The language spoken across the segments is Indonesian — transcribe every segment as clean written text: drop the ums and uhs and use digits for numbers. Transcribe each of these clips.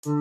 Ya,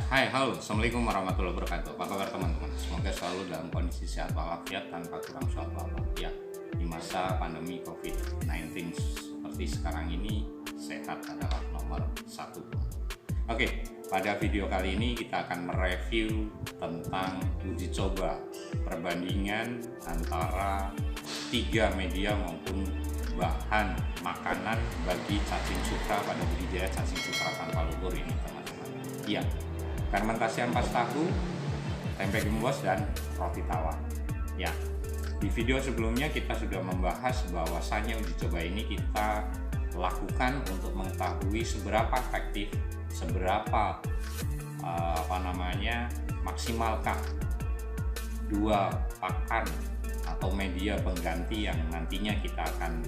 hai, halo, assalamualaikum warahmatullahi wabarakatuh. Apa kabar teman-teman? Semoga selalu dalam kondisi sehat walafiat tanpa kurang suatu apa. Ya, di masa pandemi COVID-19 seperti sekarang ini, sehat adalah nomor satu. Oke, pada video kali ini kita akan mereview tentang uji coba perbandingan antara 3 media maupun bahan makanan bagi cacing sutra pada budidaya cacing sutra tanpa lumpur ini, teman-teman. Iya, fermentasi ampas tahu, tempe gembos, dan roti tawar. Ya, di video sebelumnya kita sudah membahas bahwasannya uji coba ini kita lakukan untuk mengetahui seberapa efektif, seberapa maksimalkah 2 pakan atau media pengganti yang nantinya kita akan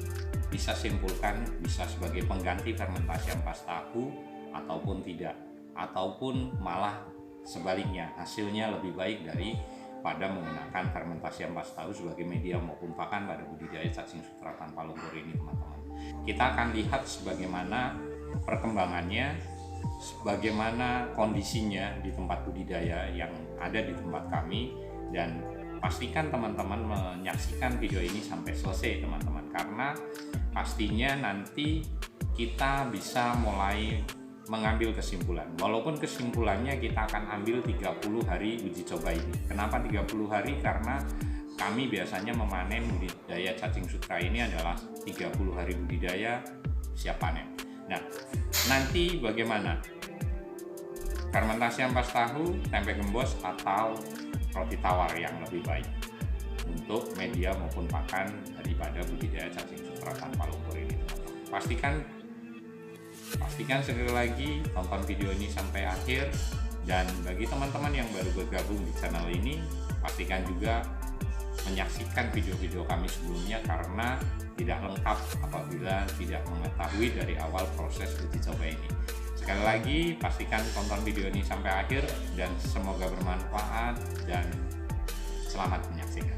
bisa simpulkan bisa sebagai pengganti fermentasi ampas tahu ataupun tidak, ataupun malah sebaliknya hasilnya lebih baik daripada menggunakan fermentasi ampas tahu sebagai media maupun pakan pada budidaya cacing sutra tanpa lumpur ini, teman-teman. Kita akan lihat sebagaimana perkembangannya, bagaimana kondisinya di tempat budidaya yang ada di tempat kami, dan pastikan teman-teman menyaksikan video ini sampai selesai, teman-teman, karena pastinya nanti kita bisa mulai mengambil kesimpulan. Walaupun kesimpulannya kita akan ambil 30 hari uji coba ini. Kenapa 30 hari? Karena kami biasanya memanen budidaya cacing sutra ini adalah 30 hari budidaya siap panen. Nah, nanti bagaimana? Fermentasi ampas tahu, tempe gembos, atau roti tawar yang lebih baik untuk media maupun pakan daripada budidaya cacing sutra tanpa lumpur ini, teman-teman. Pastikan sekali lagi tonton video ini sampai akhir, dan bagi teman-teman yang baru bergabung di channel ini, pastikan juga menyaksikan video-video kami sebelumnya karena tidak lengkap apabila tidak mengetahui dari awal proses uji coba ini. Sekali lagi, pastikan tonton video ini sampai akhir dan semoga bermanfaat dan selamat menyaksikan.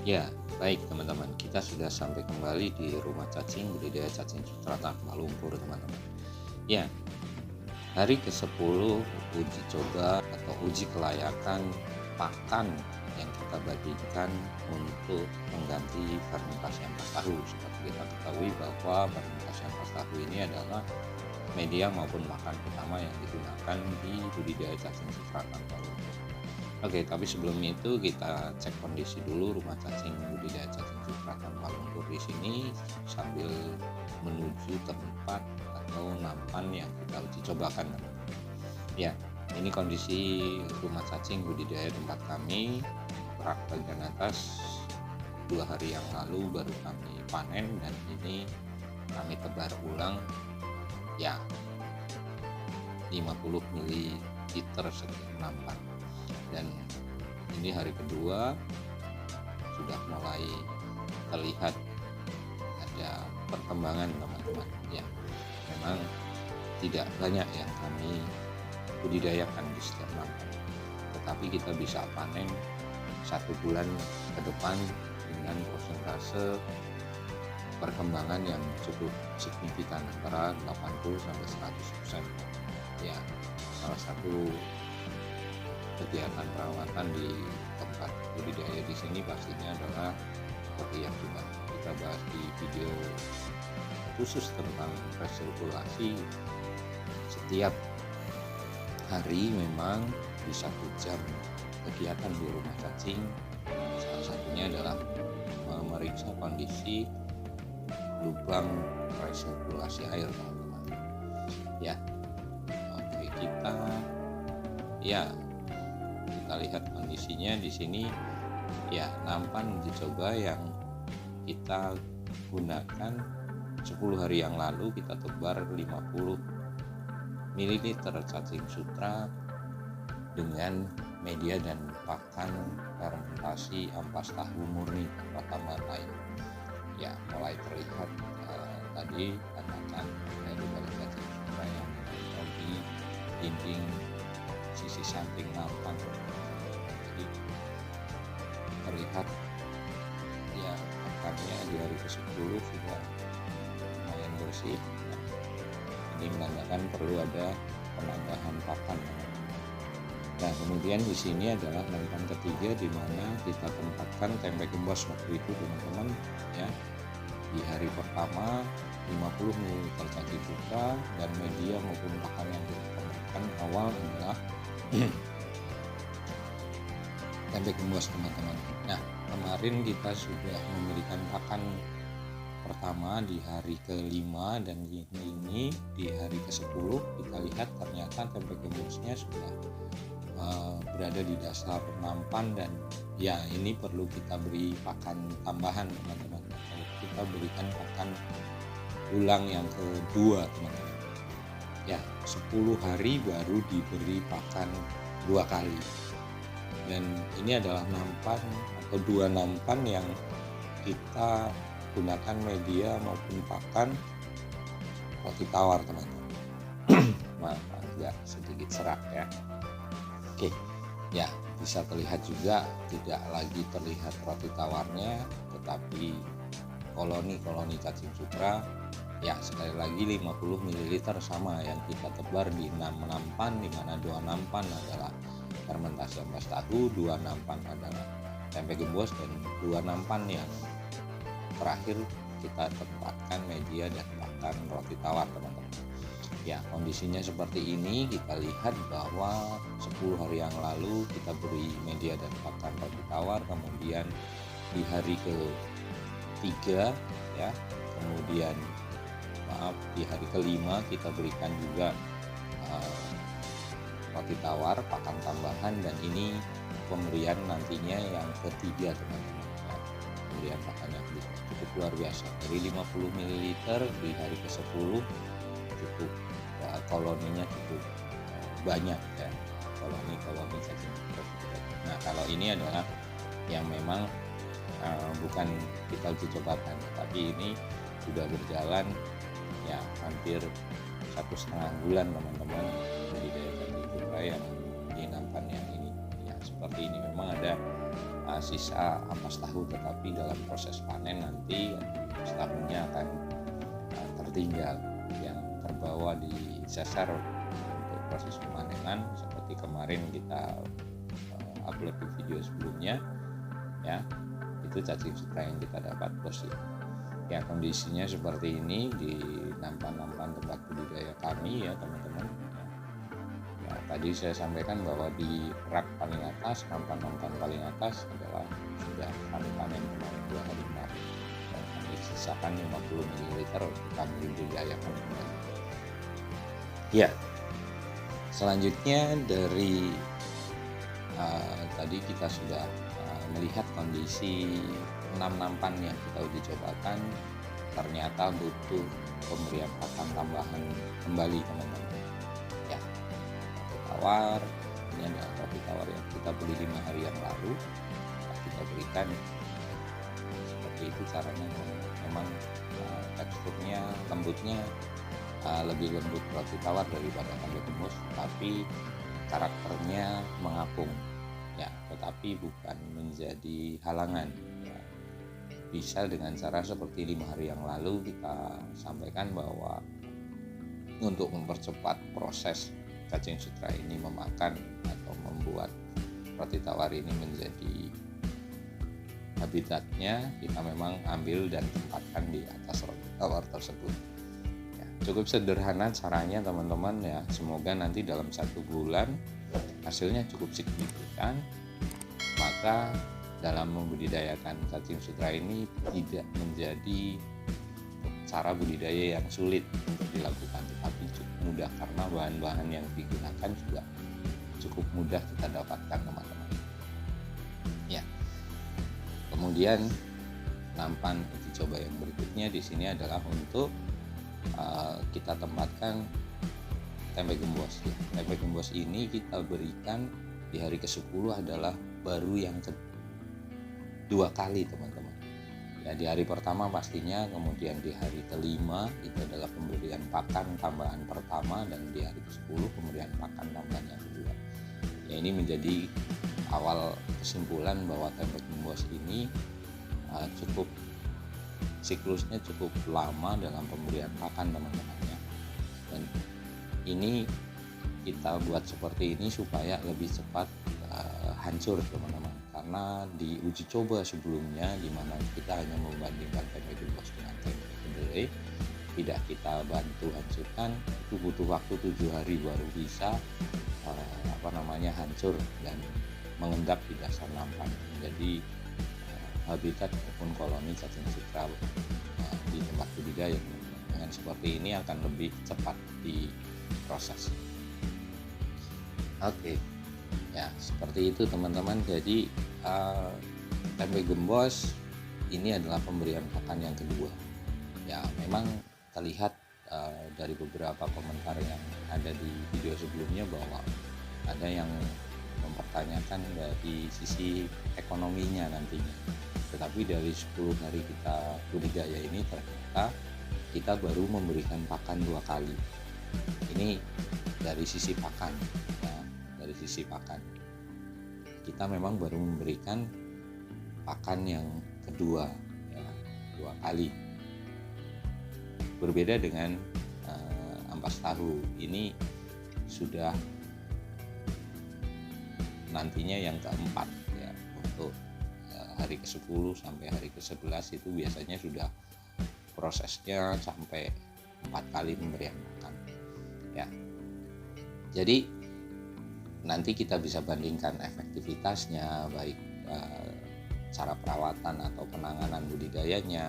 Ya, baik teman-teman, kita sudah sampai kembali di rumah cacing budidaya cacing sutra tanpa lumpur, teman-teman. Ya, hari ke-10 uji coba atau uji kelayakan pakan yang kita bagikan untuk mengganti fermentasi ampas tahu. Seperti kita ketahui bahwa fermentasi ampas tahu ini adalah media maupun pakan utama yang digunakan di budidaya cacing sutra tanpa lumpur. Oke, tapi sebelum itu kita cek kondisi dulu rumah cacing budidaya cacing sutra tanpa lumpur di sini sambil menuju tempat atau nampan yang kita uji cobakan. Ya, ini kondisi rumah cacing budidaya tempat kami. Rak bagian atas 2 hari yang lalu baru kami panen, dan ini kami tebar ulang ya 50 ml setiap nampan. Dan ini hari kedua sudah mulai terlihat ada perkembangan, teman-teman. Ya, memang tidak banyak yang kami budidayakan di setiap nampan, tetapi kita bisa panen 1 bulan ke depan dengan persentase perkembangan yang cukup signifikan antara 80-100%. Ya, salah satu kegiatan perawatan di tempat budidaya di sini pastinya adalah seperti yang sudah kita bahas di video khusus tentang resirkulasi. Setiap hari memang di 1 jam kegiatan di rumah cacing, salah satunya adalah memeriksa kondisi lubang resirkulasi air, teman-teman. Ya, oke, kita lihat kondisinya di sini. Ya, nampan uji coba yang kita gunakan 10 hari yang lalu, kita tebar 50 ml cacing sutra dengan media dan pakan fermentasi ampas tahu murni tanpa tambahan lain. Ya, mulai terlihat tadi anakan dari cacing sutra yang menempel di dinding sisi samping nampan. Jadi terlihat ya pakannya di hari ke-10 sudah lumayan bersih. Ini menandakan perlu ada penambahan pakan. Nah, kemudian di sini adalah nampan ketiga di mana kita tempatkan tempe gembos waktu itu, teman-teman. Ya, di hari pertama 50 ml cacing sutra dan media maupun pakan yang kita tambahkan awal adalah tempe gembos, teman-teman. Nah, kemarin kita sudah memberikan pakan pertama di hari ke-5 dan ini di hari ke-10 kita lihat ternyata tempe gembosnya sudah berada di dasar nampan dan ya ini perlu kita beri pakan tambahan, teman-teman. Kita berikan pakan ulang yang kedua, teman-teman. Ya, 10 hari baru diberi pakan 2 kali. Dan ini adalah nampan atau 2 nampan yang kita gunakan media maupun pakan roti tawar, teman-teman. Maaf, agak sedikit serak ya. Oke, ya bisa terlihat juga tidak lagi terlihat roti tawarnya, tetapi koloni cacing sutra. Ya, sekali lagi 50 ml sama yang kita tebar di 6 nampan, di mana 2 nampan adalah fermentasi ampas tahu, 2 nampan adalah tempe gembos, dan 2 nampan yang terakhir kita tempatkan media dan pakan roti tawar, teman-teman. Ya, kondisinya seperti ini. Kita lihat bahwa 10 hari yang lalu kita beri media dan pakan roti tawar, kemudian di hari ke-3 ya, kemudian di hari ke-5 kita berikan juga roti tawar, pakan tambahan, dan ini pemberian nantinya yang ketiga, teman-teman. Ya, pemberian pakan yang cukup luar biasa, dari 50 ml di hari ke-10 cukup koloninya cukup banyak ya, koloni cacing sutra. Nah, kalau ini adalah yang memang bukan kita uji cobakan, tapi ini sudah berjalan ya hampir 1,5 bulan, teman-teman, dari daya cacing sutra yang di nampan yang ini. Ya, seperti ini memang ada sisa ampas tahu, tetapi dalam proses panen nanti ampas tahunya akan tertinggal yang terbawa di sesar untuk proses pemanenan, seperti kemarin kita upload di video sebelumnya ya, itu cacing sutra yang kita dapat bersih. Ya, kondisinya seperti ini di nampan-nampan tempat budidaya kami ya, teman-teman. Ya, tadi saya sampaikan bahwa di rak paling atas, nampan-nampan paling atas adalah sudah kami panen kemarin 2 hari kemarin, dan kami sisakan 50 ml untuk kami budidayakan kembali. Ya, selanjutnya dari tadi kita sudah melihat kondisi 6 nampan yang kita uji cobakan, ternyata butuh pemberian pakan tambahan kembali, teman-teman. Ya, roti tawar, ini adalah roti tawar yang kita beli 5 hari yang lalu, kita berikan seperti itu caranya. Memang teksturnya, lembutnya lebih lembut roti tawar daripada tempe gembos, tapi karakternya mengapung ya, tetapi bukan menjadi halangan ya. Bisa dengan cara seperti 5 hari yang lalu kita sampaikan bahwa untuk mempercepat proses cacing sutra ini memakan atau membuat roti tawar ini menjadi habitatnya, kita memang ambil dan tempatkan di atas roti tawar tersebut ya. cukup sederhana caranya teman-teman ya. Semoga nanti dalam 1 bulan hasilnya cukup signifikan, maka dalam membudidayakan cacing sutra ini tidak menjadi cara budidaya yang sulit untuk dilakukan, tetapi cukup mudah karena bahan-bahan yang digunakan juga cukup mudah kita dapatkan teman-teman. Ya. Kemudian nampan uji coba yang berikutnya di sini adalah untuk kita tempatkan tempe gembos. Ya. Tempe gembos ini kita berikan di hari ke-10 adalah baru yang kedua kali teman-teman. Ya, di hari pertama pastinya, kemudian di hari ke-5 itu adalah pemberian pakan tambahan pertama, dan di hari ke-10 pemberian pakan tambahan yang kedua. Ya, ini menjadi awal kesimpulan bahwa tempe gembos ini cukup siklusnya cukup lama dalam pemberian pakan teman-teman ya. Dan ini kita buat seperti ini supaya lebih cepat hancur teman-teman, karena di uji coba sebelumnya di mana kita hanya membandingkan tempe gembos dengan tempe kedelai, tidak kita bantu hancurkan, itu butuh waktu 7 hari baru bisa hancur dan mengendap di dasar nampan. Jadi habitat maupun koloni cacing sutra di tempat budidaya dengan seperti ini akan lebih cepat diproses. Oke. Ya, seperti itu teman-teman. Jadi tempe gembos ini adalah pemberian pakan yang kedua. Ya, memang terlihat dari beberapa komentar yang ada di video sebelumnya bahwa ada yang mempertanyakan dari sisi ekonominya nantinya. Tetapi dari 10 hari kita budidaya ini ternyata kita baru memberikan pakan 2 kali. Ini dari sisi pakan ya. Dari sisi pakan kita memang baru memberikan pakan yang kedua ya, 2 kali. Berbeda dengan ampas tahu, ini sudah nantinya yang keempat ya. Untuk hari ke-10 sampai hari ke-11 itu biasanya sudah prosesnya sampai 4 kali pemberian makan ya. Jadi nanti kita bisa bandingkan efektivitasnya, baik cara perawatan atau penanganan budidayanya,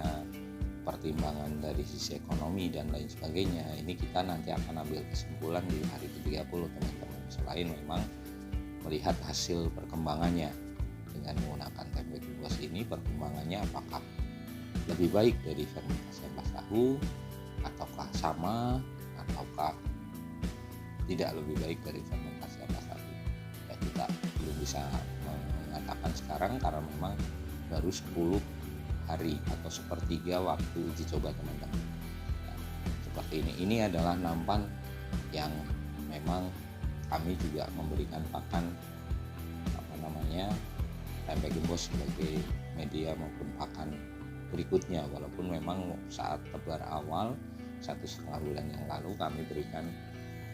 pertimbangan dari sisi ekonomi dan lain sebagainya. Ini kita nanti akan ambil kesimpulan di hari ke-30 teman-teman. Selain memang melihat hasil perkembangannya dengan menggunakan tempe gembos ini, perkembangannya apakah lebih baik dari fermentasi ampas tahu, ataukah sama, ataukah tidak lebih baik dari fermentasi ampas tahu. Ya, kita belum bisa mengatakan sekarang karena memang baru 10 hari atau sepertiga waktu uji coba teman-teman. Ya, seperti ini. Ini adalah nampan yang memang kami juga memberikan pakan tempe gembos sebagai media maupun pakan berikutnya, walaupun memang saat tebar awal 1,5 bulan yang lalu kami berikan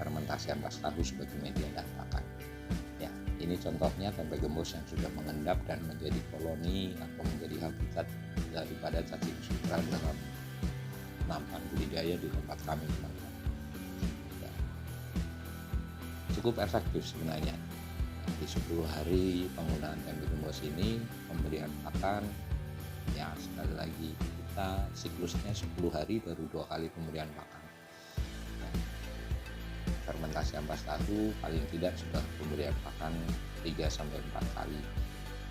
fermentasi ampas tahu sebagai media dan pakan. Ya, ini contohnya tempe gembos yang sudah mengendap dan menjadi koloni atau menjadi habitat daripada cacing sutra dalam nampan budidaya di tempat kami. Ya, cukup efektif sebenarnya. Di 10 hari penggunaan tempe gembos ini, pemberian pakan ya, sekali lagi kita siklusnya 10 hari baru 2 kali pemberian pakan. Fermentasi ampas tahu paling tidak sudah pemberian pakan 3-4 kali.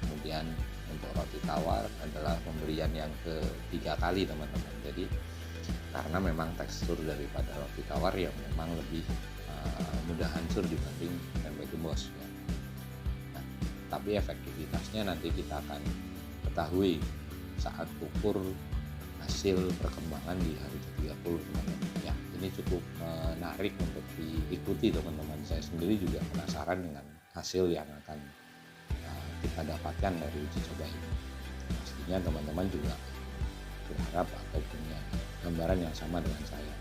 Kemudian untuk roti tawar adalah pemberian yang ke-3 kali teman-teman. Jadi karena memang tekstur daripada roti tawar yang memang lebih mudah hancur dibanding tempe gembos ya. Nah, tapi efektivitasnya nanti kita akan ketahui saat ukur hasil perkembangan di hari ke-30 teman-teman ya. Ini cukup menarik untuk diikuti teman-teman. Saya sendiri juga penasaran dengan hasil yang akan kita dapatkan dari uji coba ini. Pastinya teman-teman juga berharap atau punya gambaran yang sama dengan saya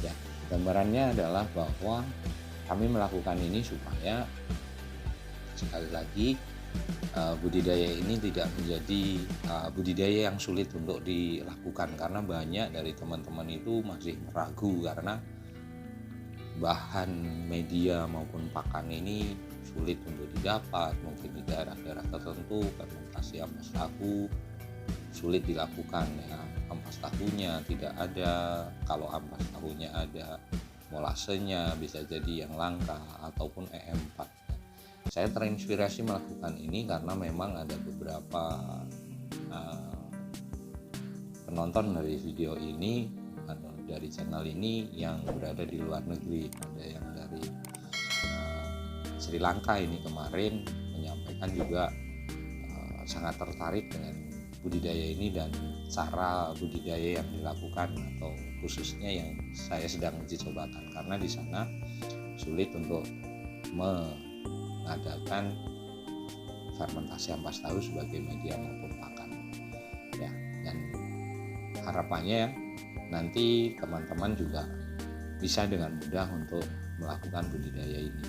ya. Gambarannya adalah bahwa kami melakukan ini supaya sekali lagi budidaya ini tidak menjadi budidaya yang sulit untuk dilakukan, karena banyak dari teman-teman itu masih ragu karena bahan media maupun pakan ini sulit untuk didapat. Mungkin di daerah-daerah tertentu fermentasi ampas tahu sulit dilakukan ya, ampas tahunya tidak ada, kalau ampas tahunya ada molasenya bisa jadi yang langka ataupun EM4. Saya terinspirasi melakukan ini karena memang ada beberapa penonton dari video ini atau dari channel ini yang berada di luar negeri. Ada yang dari Sri Lanka ini kemarin menyampaikan juga sangat tertarik dengan budidaya ini dan cara budidaya yang dilakukan, atau khususnya yang saya sedang uji cobakan, karena di sana sulit untuk mengadakan fermentasi ampas tahu sebagai media maupun pakan ya. Dan harapannya nanti teman-teman juga bisa dengan mudah untuk melakukan budidaya ini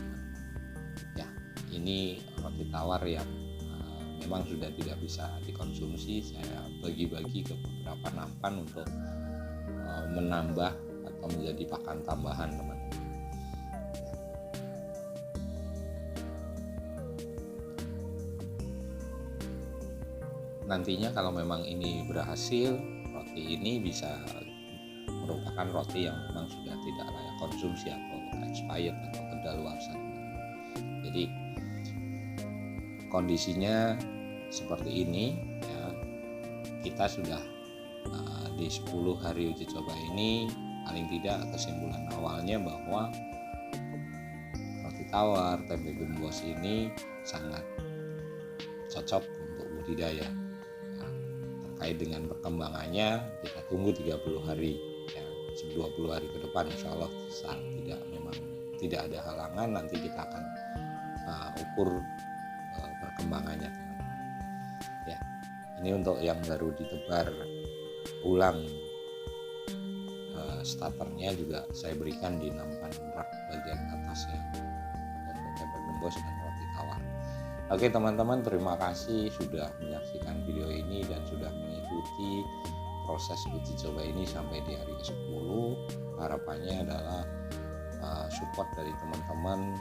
ya. Ini roti tawar yang memang sudah tidak bisa dikonsumsi, saya bagi-bagi ke beberapa nampan untuk menambah atau menjadi pakan tambahan teman-teman. Nantinya kalau memang ini berhasil, roti ini bisa merupakan roti yang memang sudah tidak layak konsumsi atau expired atau kedaluarsa. Jadi kondisinya seperti ini ya. Kita sudah di 10 hari uji coba ini, paling tidak kesimpulan awalnya bahwa roti tawar tempe gembos ini sangat cocok untuk budidaya. Terkait dengan perkembangannya kita tunggu 30 hari ya, 20 hari ke depan insya Allah saat tidak ada halangan, nanti kita akan ukur perkembangannya ya. Ini untuk yang baru ditebar ulang starternya juga saya berikan di nampan rak bagian atasnya untuk tempe gembos dan roti tawar. Oke teman-teman, terima kasih sudah menyaksikan video ini dan sudah mengikuti proses uji coba ini sampai di hari ke-10. Harapannya adalah support dari teman-teman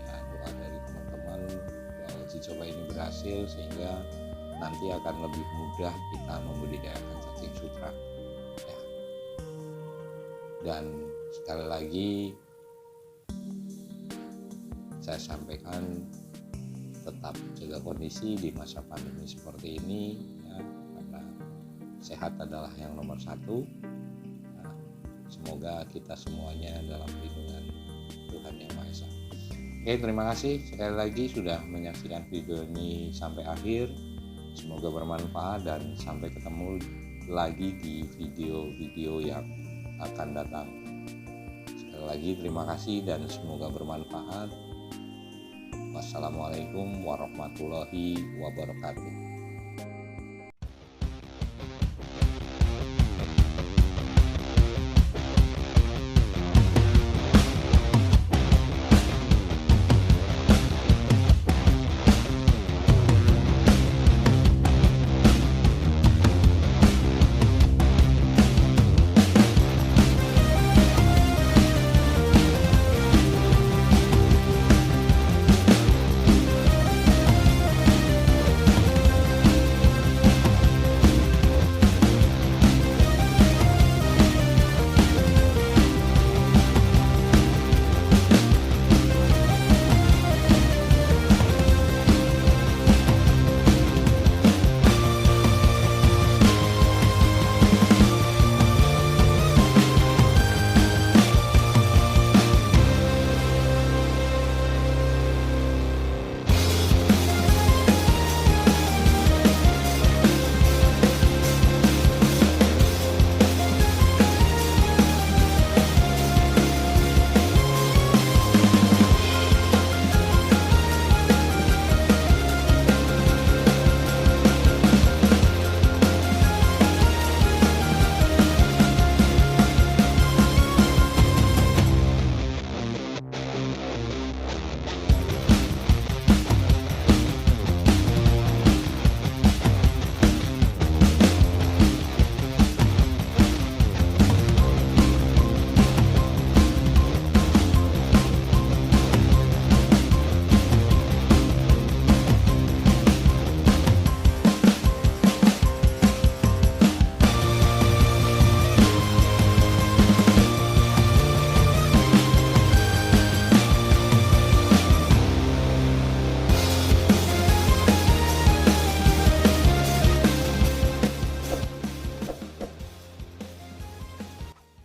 ya, doa dari teman-teman bahwa uji coba ini berhasil sehingga nanti akan lebih mudah kita membudidayakan cacing sutra ya. Dan sekali lagi saya sampaikan, tetap jaga kondisi di masa pandemi seperti ini ya, karena sehat adalah yang nomor satu. Nah, semoga kita semuanya dalam lindungan Tuhan Yang Maha Esa. Oke, terima kasih sekali lagi sudah menyaksikan video ini sampai akhir. Semoga bermanfaat dan sampai ketemu lagi di video-video yang akan datang. Sekali lagi terima kasih dan semoga bermanfaat. Wassalamualaikum warahmatullahi wabarakatuh.